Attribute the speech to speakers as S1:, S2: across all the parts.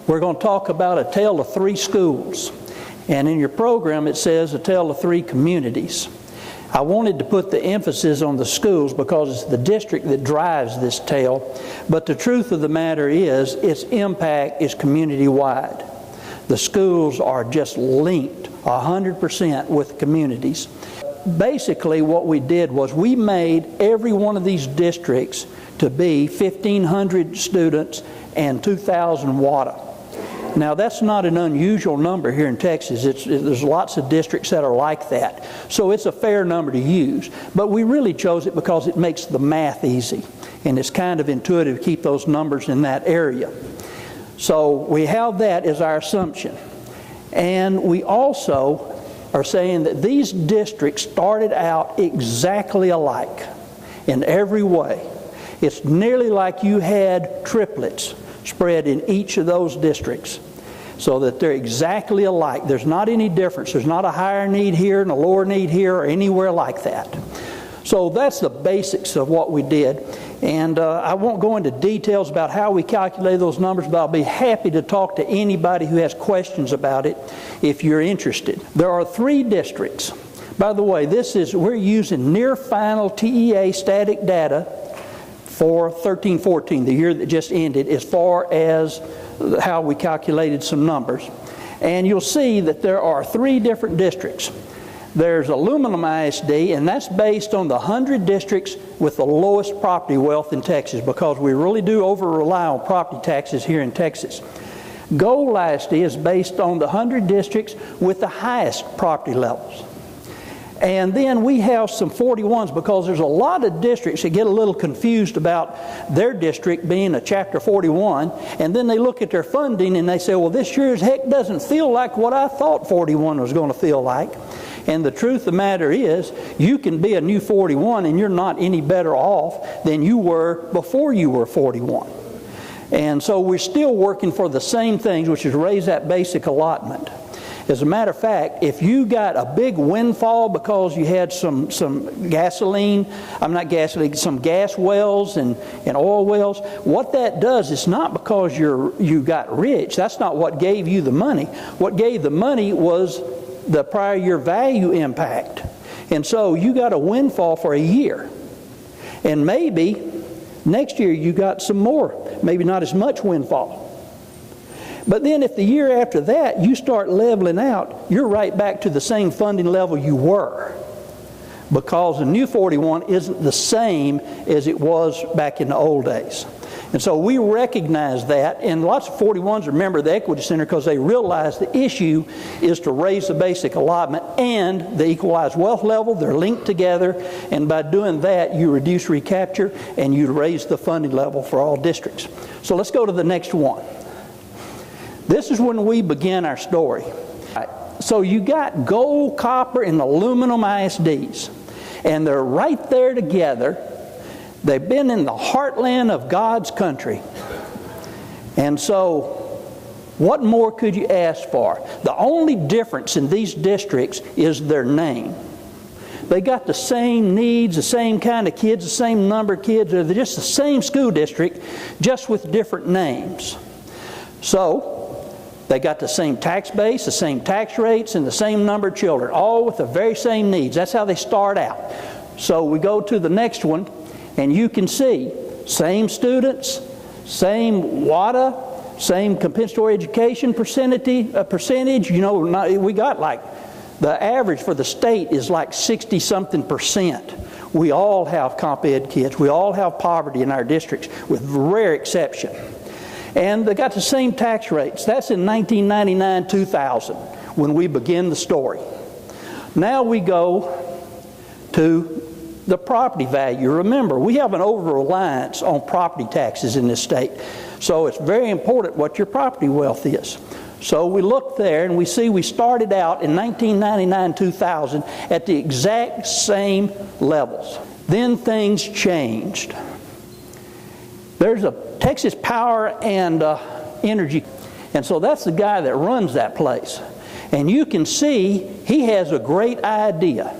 S1: We're going to talk about a tale of three schools. And in your program it says a tale of three communities. I wanted to put the emphasis on the schools because it's the district that drives this tale. But the truth of the matter is its impact is community-wide. The schools are just linked 100% with communities. Basically what we did was we made every one of these districts to be 1,500 students and 2,000 water. Now that's not an unusual number here in Texas. There's lots of districts that are like that. So it's a fair number to use. But we really chose it because it makes the math easy. And it's kind of intuitive to keep those numbers in that area. So we have that as our assumption. And we also are saying that these districts started out exactly alike in every way. It's nearly like you had triplets spread in each of those districts so that they're exactly alike. There's not any difference. There's not a higher need here and a lower need here or anywhere like that. So that's the basics of what we did. And I won't go into details about how we calculate those numbers, but I'll be happy to talk to anybody who has questions about it if you're interested. There are three districts. By the way, we're using near final TEA static data for 13-14, the year that just ended, as far as how we calculated some numbers. And you'll see that there are three different districts. There's aluminum ISD, and that's based on the 100 districts with the lowest property wealth in Texas, because we really do over-rely on property taxes here in Texas. Gold ISD is based on the 100 districts with the highest property levels. And then we have some 41s because there's a lot of districts that get a little confused about their district being a Chapter 41, and then they look at their funding and they say, well, this sure as heck doesn't feel like what I thought 41 was going to feel like. And the truth of the matter is, you can be a new 41 and you're not any better off than you were before you were 41. And so we're still working for the same things, which is raise that basic allotment. As a matter of fact, if you got a big windfall because you had some gas wells and oil wells, what that does is not because you got rich. That's not what gave you the money. What gave the money was the prior year value impact. And so you got a windfall for a year. And maybe next year you got some more, maybe not as much windfall. But then if the year after that you start leveling out, you're right back to the same funding level you were, because the new 41 isn't the same as it was back in the old days. And so we recognize that, and lots of 41s remember the Equity Center because they realize the issue is to raise the basic allotment and the equalized wealth level. They're linked together, and by doing that you reduce recapture and you raise the funding level for all districts. So let's go to the next one. This is when we begin our story. So you got gold, copper, and aluminum ISDs, and they're right there together. They've been in the heartland of God's country. And so what more could you ask for? The only difference in these districts is their name. They got the same needs, the same kind of kids, the same number of kids. They're just the same school district, just with different names. So they got the same tax base, the same tax rates, and the same number of children, all with the very same needs. That's how they start out. So we go to the next one, and you can see same students, same WADA, same compensatory education percentage. You know, we got like the average for the state is like 60-something%. We all have comp ed kids. We all have poverty in our districts, with rare exception. And they got the same tax rates. That's in 1999-2000 when we begin the story. Now we go to the property value. Remember, we have an over-reliance on property taxes in this state. So it's very important what your property wealth is. So we look there and we see we started out in 1999-2000 at the exact same levels. Then things changed. There's a Texas Power and Energy, and so that's the guy that runs that place. And you can see he has a great idea.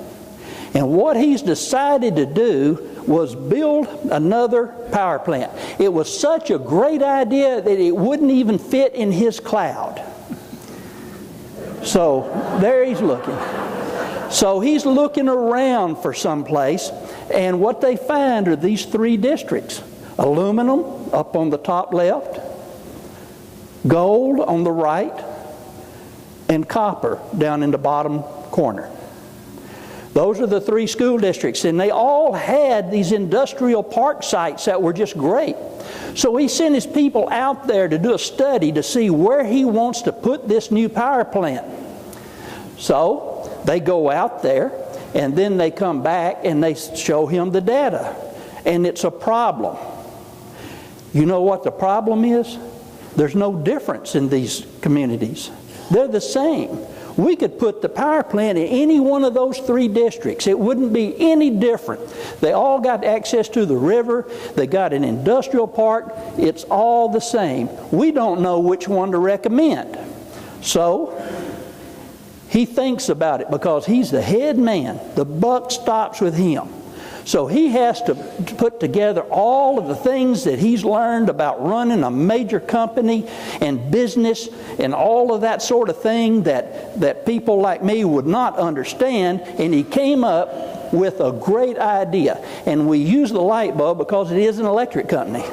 S1: And what he's decided to do was build another power plant. It was such a great idea that it wouldn't even fit in his cloud. So there he's looking. So he's looking around for some place, and what they find are these three districts. Aluminum up on the top left, gold on the right, and copper down in the bottom corner. Those are the three school districts, and they all had these industrial park sites that were just great. So he sent his people out there to do a study to see where he wants to put this new power plant. So they go out there, and then they come back and they show him the data. And it's a problem. You know what the problem is? There's no difference in these communities. They're the same. We could put the power plant in any one of those three districts. It wouldn't be any different. They all got access to the river. They got an industrial park. It's all the same. We don't know which one to recommend. So he thinks about it because he's the head man. The buck stops with him. So he has to put together all of the things that he's learned about running a major company and business and all of that sort of thing that people like me would not understand. And he came up with a great idea. And we use the light bulb because it is an electric company.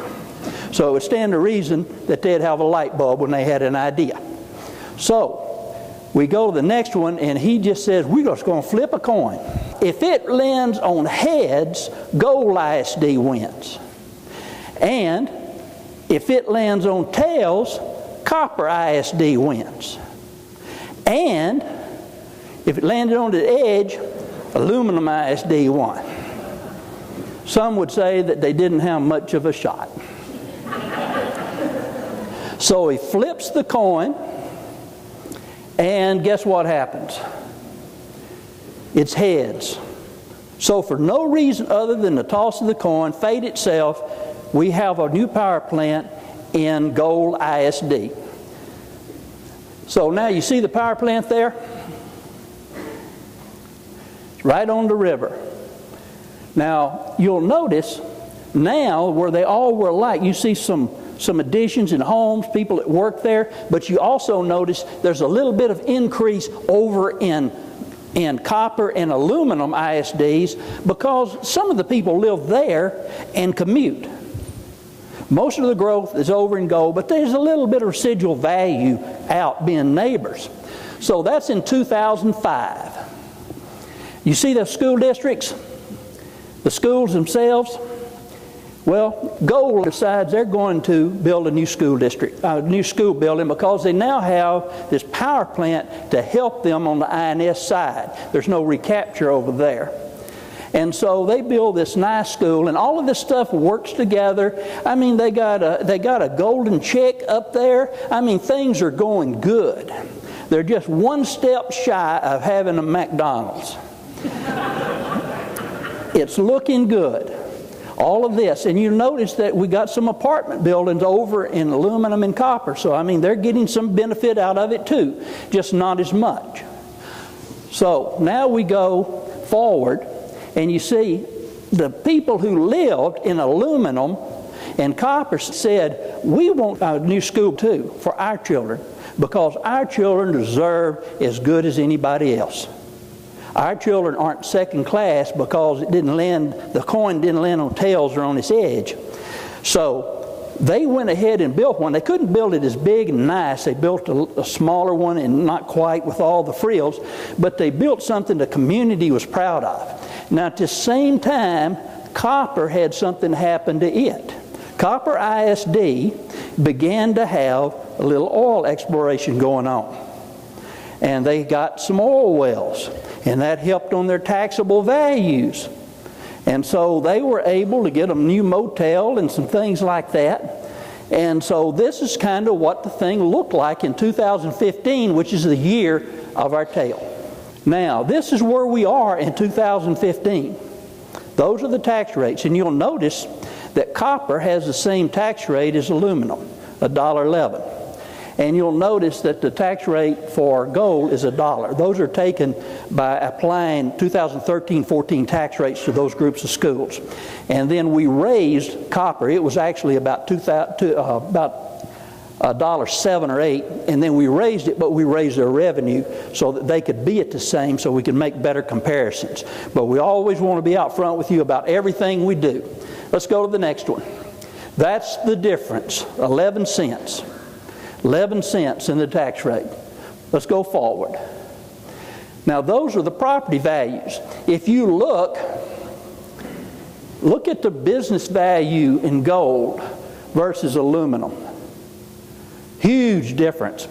S1: So it would stand to reason that they'd have a light bulb when they had an idea. So we go to the next one, and he just says, we're just going to flip a coin. If it lands on heads, Gold ISD wins. And if it lands on tails, Copper ISD wins. And if it landed on the edge, Aluminum ISD won. Some would say that they didn't have much of a shot. So he flips the coin, and guess what happens? It's heads. So for no reason other than the toss of the coin, fate itself, we have a new power plant in Gold ISD. So now you see the power plant there? It's right on the river. Now you'll notice now where they all were alike, you see some additions in homes, people that work there, but you also notice there's a little bit of increase over in copper and aluminum ISDs because some of the people live there and commute. Most of the growth is over in gold, but there's a little bit of residual value out being neighbors. So that's in 2005. You see the school districts, the schools themselves? Well, Gold decides they're going to build a new school district, a new school building, because they now have this power plant to help them on the INS side. There's no recapture over there. And so they build this nice school, and all of this stuff works together. I mean, they got a golden chick up there. I mean, things are going good. They're just one step shy of having a McDonald's. It's looking good. All of this, and you notice that we got some apartment buildings over in aluminum and copper, so I mean they're getting some benefit out of it too, just not as much. So now we go forward, and you see the people who lived in aluminum and copper said, we want a new school too for our children, because our children deserve as good as anybody else. Our children aren't second class because the coin didn't land on tails or on its edge. So they went ahead and built one. They couldn't build it as big and nice. They built a smaller one, and not quite with all the frills, but they built something the community was proud of. Now at the same time, copper had something happen to it. Copper ISD began to have a little oil exploration going on. And they got some oil wells, and that helped on their taxable values. And so they were able to get a new motel and some things like that. And so this is kind of what the thing looked like in 2015, which is the year of our tale. Now, this is where we are in 2015. Those are the tax rates, and you'll notice that copper has the same tax rate as aluminum, $1.11. And you'll notice that the tax rate for gold is $1. Those are taken by applying 2013-14 tax rates to those groups of schools. And then we raised copper. It was actually about $1.07 or $1.08, and then we raised it, but we raised their revenue so that they could be at the same, so we can make better comparisons. But we always want to be out front with you about everything we do. Let's go to the next one. That's the difference, 11 cents. 11 cents in the tax rate. Let's go forward. Now those are the property values. If you look at the business value in gold versus aluminum. Huge difference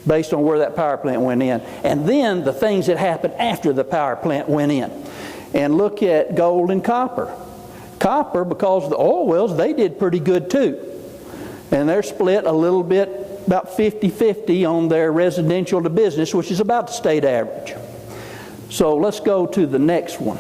S1: based on where that power plant went in. And then the things that happened after the power plant went in. And look at gold and copper. Copper, because of the oil wells, they did pretty good too. And they're split a little bit, about 50-50 on their residential to business, which is about the state average. So let's go to the next one.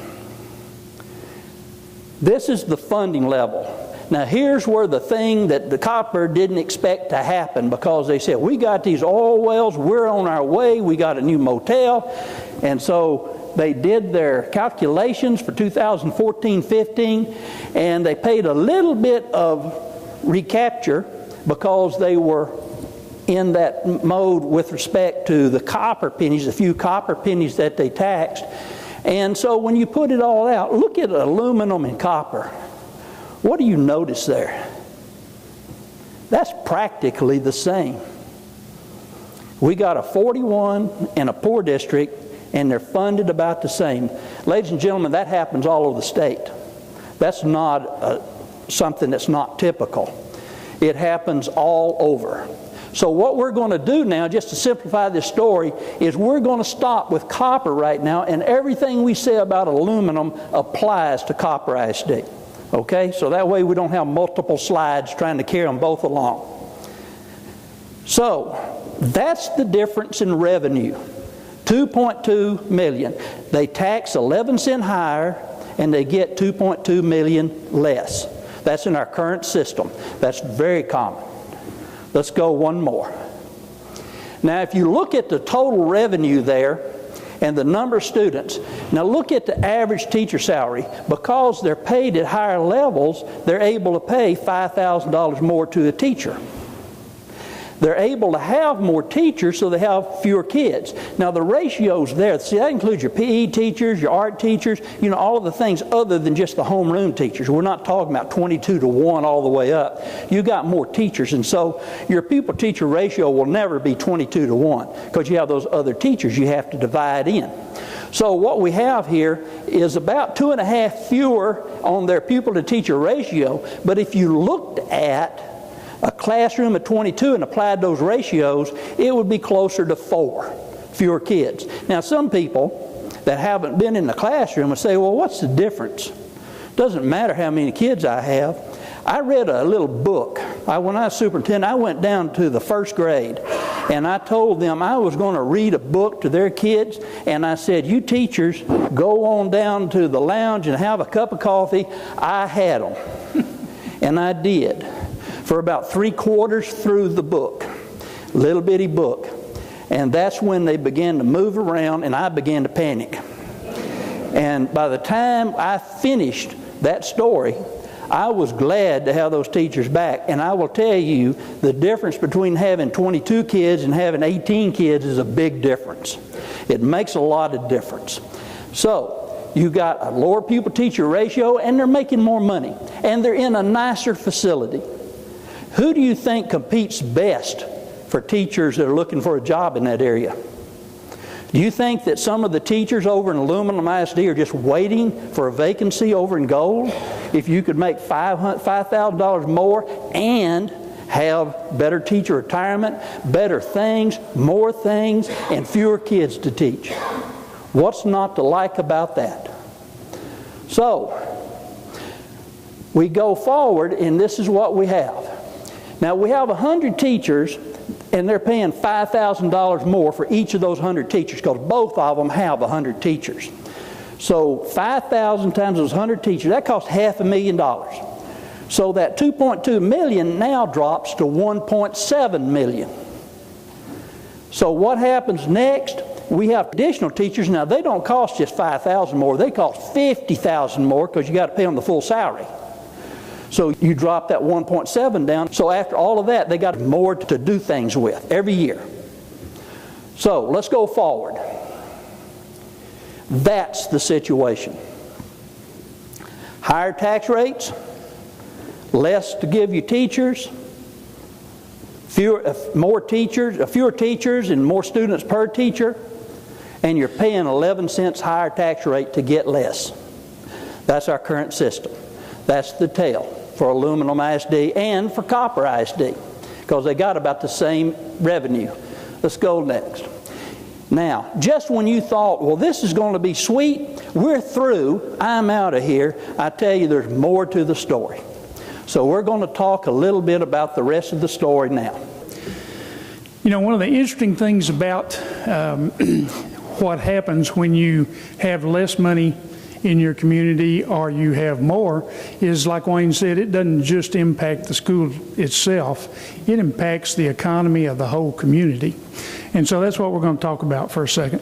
S1: This is the funding level. Now here's where the thing that the copper didn't expect to happen, because they said, we got these oil wells, we're on our way, we got a new motel. And so they did their calculations for 2014-15, and they paid a little bit of recapture because they were in that mode with respect to the copper pennies, a few copper pennies that they taxed. And so when you put it all out, look at aluminum and copper. What do you notice there? That's practically the same. We got a 41 and a poor district, and they're funded about the same. Ladies and gentlemen, that happens all over the state. That's not something that's not typical. It happens all over. So what we're going to do now, just to simplify this story, is we're going to stop with copper right now, and everything we say about aluminum applies to copper ISD. Okay, so that way we don't have multiple slides trying to carry them both along. So that's the difference in revenue, $2.2 million. They tax 11 cents higher and they get $2.2 million less. That's in our current system. That's very common. Let's go one more. Now if you look at the total revenue there, and the number of students. Now look at the average teacher salary. Because they're paid at higher levels, they're able to pay $5,000 more to a teacher. They're able to have more teachers, so they have fewer kids. Now the ratio's there. See, that includes your PE teachers, your art teachers, you know, all of the things other than just the homeroom teachers. We're not talking about 22-to-1 all the way up. You got more teachers, and so your pupil-teacher ratio will never be 22-to-1 because you have those other teachers you have to divide in. So what we have here is about 2.5 fewer on their pupil-to-teacher ratio, but if you looked at a classroom of 22 and applied those ratios, it would be closer to 4 fewer kids. Now some people that haven't been in the classroom would say, well, what's the difference? Doesn't matter how many kids I have. I read a little book. When I was superintendent, I went down to the first grade and I told them I was going to read a book to their kids, and I said, you teachers go on down to the lounge and have a cup of coffee. I had them. And I did. For about 3/4 through the book, little bitty book. And that's when they began to move around and I began to panic. And by the time I finished that story, I was glad to have those teachers back. And I will tell you, the difference between having 22 kids and having 18 kids is a big difference. It makes a lot of difference. So, you got a lower pupil-teacher ratio, and they're making more money. And they're in a nicer facility. Who do you think competes best for teachers that are looking for a job in that area? Do you think that some of the teachers over in aluminum ISD are just waiting for a vacancy over in gold? If you could make $5,000 more and have better teacher retirement, better things, more things, and fewer kids to teach. What's not to like about that? So, we go forward, and this is what we have. Now we have 100 teachers, and they're paying $5,000 more for each of those 100 teachers because both of them have 100 teachers. So 5,000 times those 100 teachers, that costs $500,000. So that $2.2 million now drops to $1.7 million. So what happens next? We have additional teachers. Now, they don't cost just $5,000 more. They cost $50,000 more because you got to pay them the full salary. So you drop that 1.7 down. So after all of that, they got more to do things with every year. So let's go forward. That's the situation. Higher tax rates, less to give you teachers, fewer teachers and more students per teacher, and you're paying 11 cents higher tax rate to get less. That's our current system. That's the tail for aluminum ISD and for copper ISD, because they got about the same revenue. Let's go next. Now, just when you thought, well, this is going to be sweet, we're through, I'm out of here, I tell you there's more to the story. So we're going to talk a little bit about the rest of the story now.
S2: You know, one of the interesting things about what happens when you have less money in your community or you have more is, like Wayne said, it doesn't just impact the school itself, it impacts the economy of the whole community. And so that's what we're going to talk about for a second.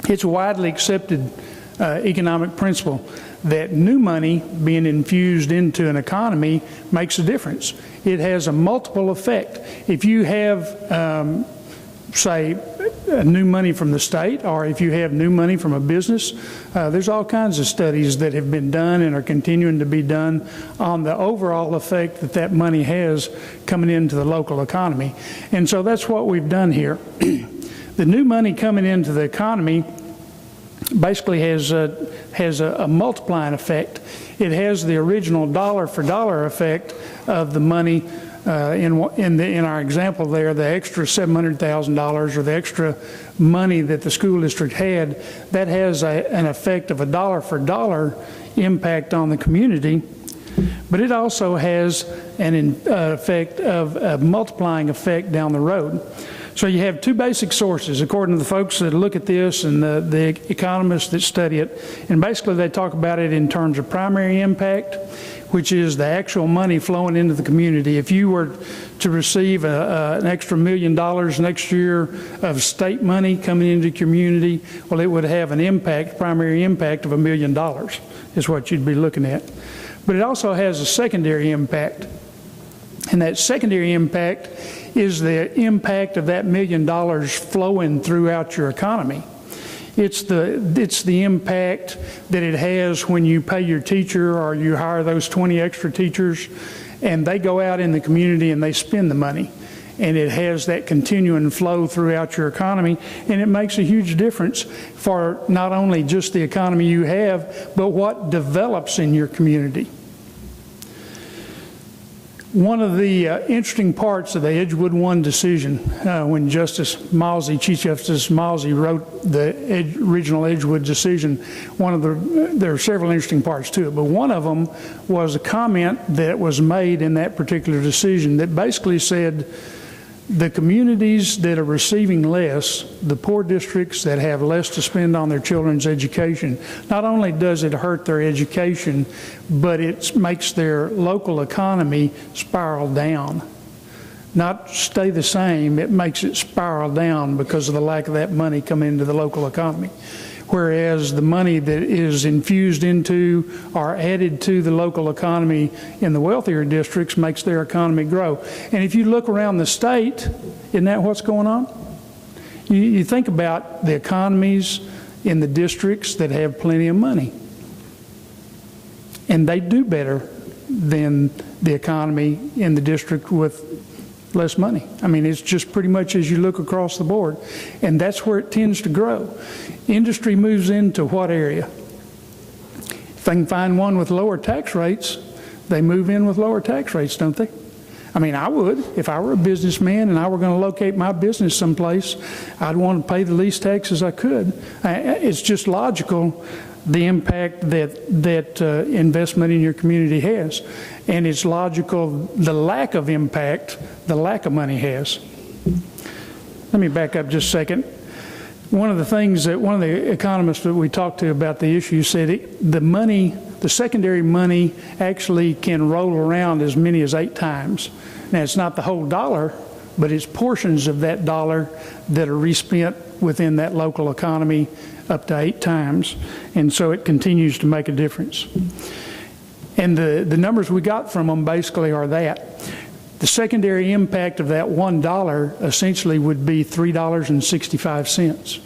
S2: It's a widely accepted economic principle that new money being infused into an economy makes a difference. It has a multiple effect. If you have, say, new money from the state, or if you have new money from a business, there's all kinds of studies that have been done and are continuing to be done on the overall effect that that money has coming into the local economy. And so that's what we've done here. The new money coming into the economy basically has a multiplying effect. It has the original dollar for dollar effect of the money. In our example there, the extra $700,000 or the extra money that the school district had, that has an effect of a dollar for dollar impact on the community, but it also has an effect of a multiplying effect down the road. So you have two basic sources, according to the folks that look at this and the economists that study it, and basically they talk about it in terms of primary impact, which is the actual money flowing into the community. If you were to receive an extra $1 million next year of state money coming into the community, well, it would have an impact, primary impact of $1 million is what you'd be looking at. But it also has a secondary impact. And that secondary impact is the impact of that $1 million flowing throughout your economy. It's the impact that it has when you pay your teacher or you hire those 20 extra teachers and they go out in the community and they spend the money. And it has that continuing flow throughout your economy, and it makes a huge difference for not only just the economy you have, but what develops in your community. One of the interesting parts of the Edgewood 1 decision, when Chief Justice Malsey wrote the original Edgewood decision, there are several interesting parts to it, but one of them was a comment that was made in that particular decision that basically said the communities that are receiving less, the poor districts that have less to spend on their children's education, not only does it hurt their education, but it makes their local economy spiral down. Not stay the same, it makes it spiral down because of the lack of that money coming into the local economy. Whereas the money that is infused into or added to the local economy in the wealthier districts makes their economy grow. And if you look around the state, isn't that what's going on? You think about the economies in the districts that have plenty of money. And they do better than the economy in the district with less money. I mean, it's just pretty much as you look across the board. And that's where it tends to grow. Industry moves into what area? If they can find one with lower tax rates, they move in with lower tax rates, don't they? I mean, I would. If I were a businessman and I were going to locate my business someplace, I'd want to pay the least taxes I could. It's just logical, the impact that investment in your community has. And it's logical the lack of impact the lack of money has. Let me back up just a second. One of the things that one of the economists that we talked to about the issue said the secondary money actually can roll around as many as 8 times. Now, it's not the whole dollar, but it's portions of that dollar that are respent within that local economy up to 8 times, and so it continues to make a difference. And the numbers we got from them basically are that. The secondary impact of that $1 essentially would be $3.65.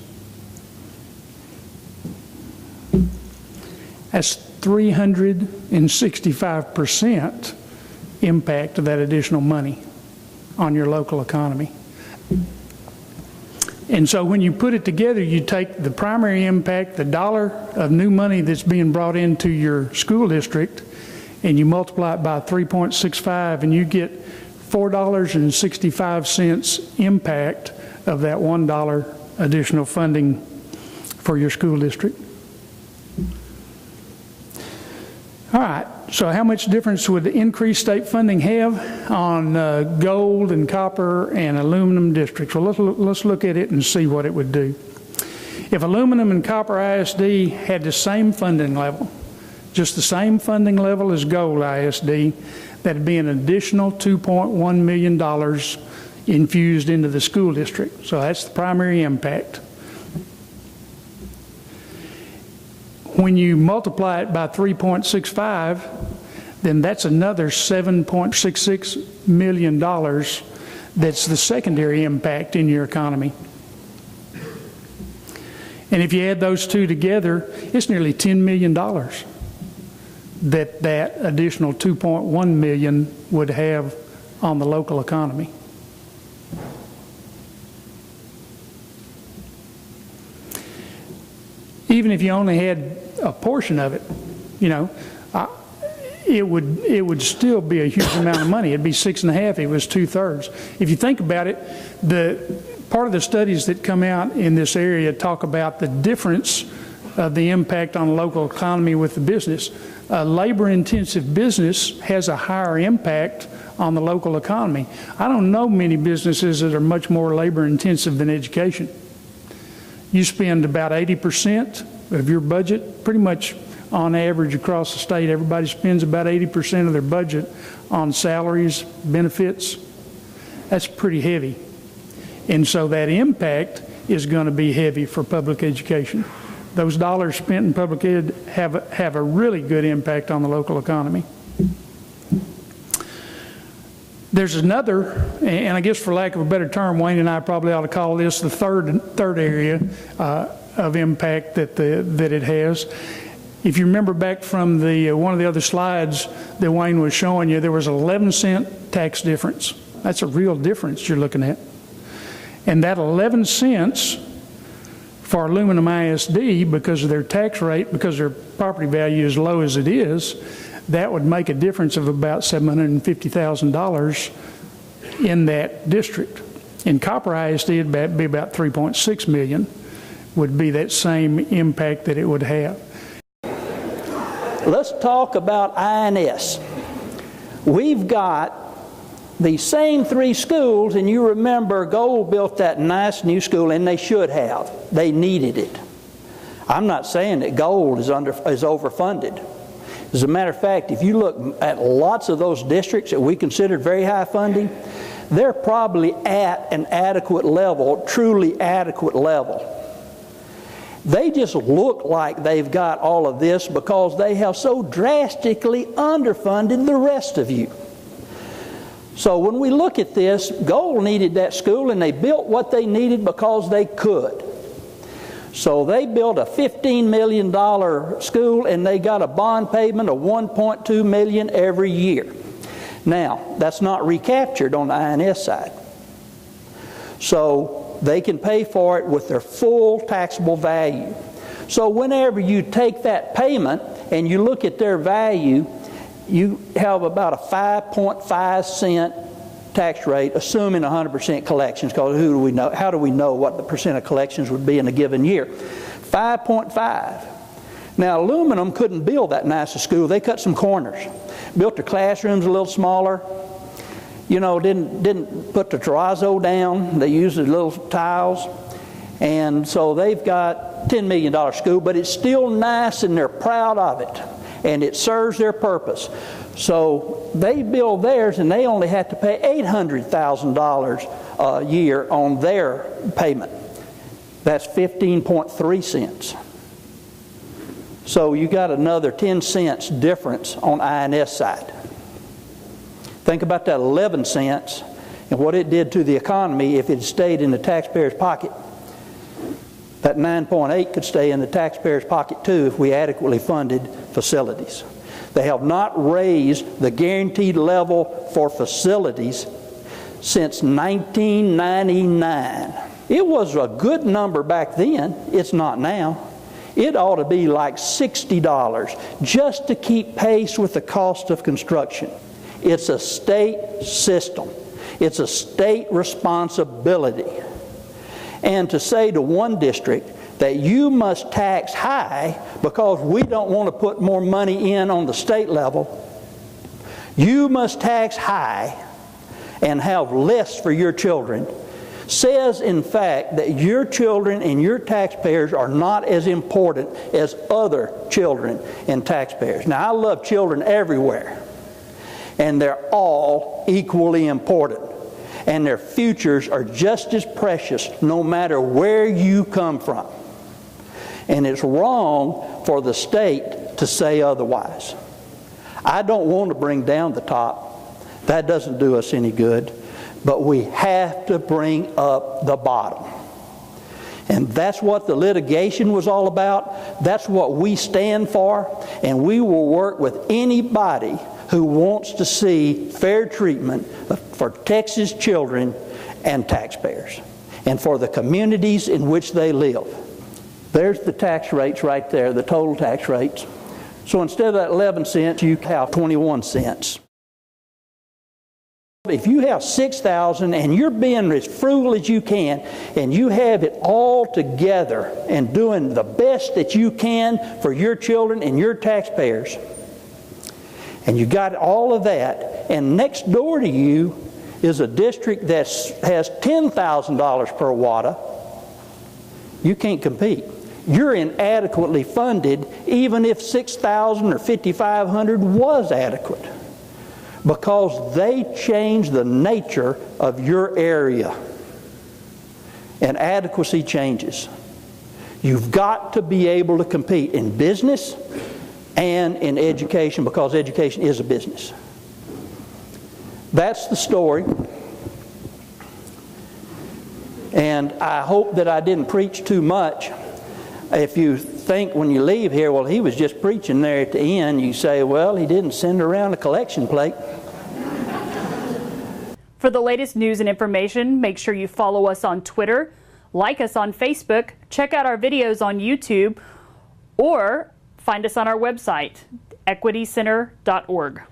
S2: That's 365% impact of that additional money on your local economy. And so when you put it together, you take the primary impact, the dollar of new money that's being brought into your school district, and you multiply it by 3.65, and you get $4.65 impact of that $1 additional funding for your school district. All right, so how much difference would the increased state funding have on gold and copper and aluminum districts? Well, let's look at it and see what it would do. If aluminum and copper ISD had the same funding level, just the same funding level as gold ISD, that'd be an additional $2.1 million infused into the school district. So that's the primary impact. When you multiply it by 3.65, then that's another $7.66 million that's the secondary impact in your economy. And if you add those two together, it's nearly $10 million that additional 2.1 million would have on the local economy. Even if you only had a portion of it, you know, it would still be a huge amount of money. It'd be 6.5. It was 2/3. If you think about it, the part of the studies that come out in this area talk about the difference of the impact on the local economy with the business. A labor-intensive business has a higher impact on the local economy. I don't know many businesses that are much more labor-intensive than education. You spend about 80% of your budget, pretty much on average across the state, everybody spends about 80% of their budget on salaries, benefits. That's pretty heavy. And so that impact is going to be heavy for public education. Those dollars spent in public ed have a really good impact on the local economy. There's another, and I guess for lack of a better term, Wayne and I probably ought to call this the third area of impact that it has. If you remember back from one of the other slides that Wayne was showing you, there was an 11-cent tax difference. That's a real difference you're looking at. And that 11 cents for aluminum ISD, because of their tax rate, because their property value is low as it is, that would make a difference of about $750,000 in that district. In copper ISD, it'd be about 3.6 million, would be that same impact that it would have.
S1: Let's talk about INS. We've got the same 3 schools, and you remember Gold built that nice new school, and they should have. They needed it. I'm not saying that Gold is overfunded. As a matter of fact, if you look at lots of those districts that we considered very high funding, they're probably at an adequate level, truly adequate level. They just look like they've got all of this because they have so drastically underfunded the rest of you. So when we look at this, Gold needed that school, and they built what they needed because they could. So they built a $15 million school, and they got a bond payment of $1.2 million every year. Now, that's not recaptured on the INS side. So they can pay for it with their full taxable value. So whenever you take that payment and you look at their value, you have about a 5.5 cent tax rate, assuming 100% collections, because who do we know? How do we know what the percent of collections would be in a given year? 5.5. Now, aluminum couldn't build that nice a school. They cut some corners, built their classrooms a little smaller. You know, didn't put the terrazzo down. They used the little tiles, and so they've got $10 million school, but it's still nice, and they're proud of it. and it serves their purpose. So they build theirs, and they only have to pay $800,000 a year on their payment. That's 15.3 cents. So you got another 10 cents difference on INS side. Think about that 11 cents and what it did to the economy if it stayed in the taxpayer's pocket. That 9.8 could stay in the taxpayer's pocket too if we adequately funded facilities. They have not raised the guaranteed level for facilities since 1999. It was a good number back then. It's not now. It ought to be like $60 just to keep pace with the cost of construction. It's a state system. It's a state responsibility. And to say to one district that you must tax high because we don't want to put more money in on the state level, you must tax high and have less for your children, says in fact that your children and your taxpayers are not as important as other children and taxpayers. Now, I love children everywhere, and they're all equally important, and their futures are just as precious no matter where you come from. And it's wrong for the state to say otherwise. I don't want to bring down the top. That doesn't do us any good. But we have to bring up the bottom. And that's what the litigation was all about. That's what we stand for. And we will work with anybody who wants to see fair treatment for Texas children and taxpayers, and for the communities in which they live. There's the tax rates right there, the total tax rates. So instead of that 11 cents, you have 21 cents. If you have $6,000 and you're being as frugal as you can, and you have it all together and doing the best that you can for your children and your taxpayers, and you got all of that, and next door to you is a district that has $10,000 per WADA, you can't compete. You're inadequately funded even if $6,000 or $5,500 was adequate, because they change the nature of your area, and adequacy changes. You've got to be able to compete in business and in education, because education is a business. That's the story. And I hope that I didn't preach too much. If you think when you leave here, well, he was just preaching there at the end, you say, well, he didn't send around a collection plate.
S3: For the latest news and information, make sure you follow us on Twitter, like us on Facebook, check out our videos on YouTube, or find us on our website, equitycenter.org.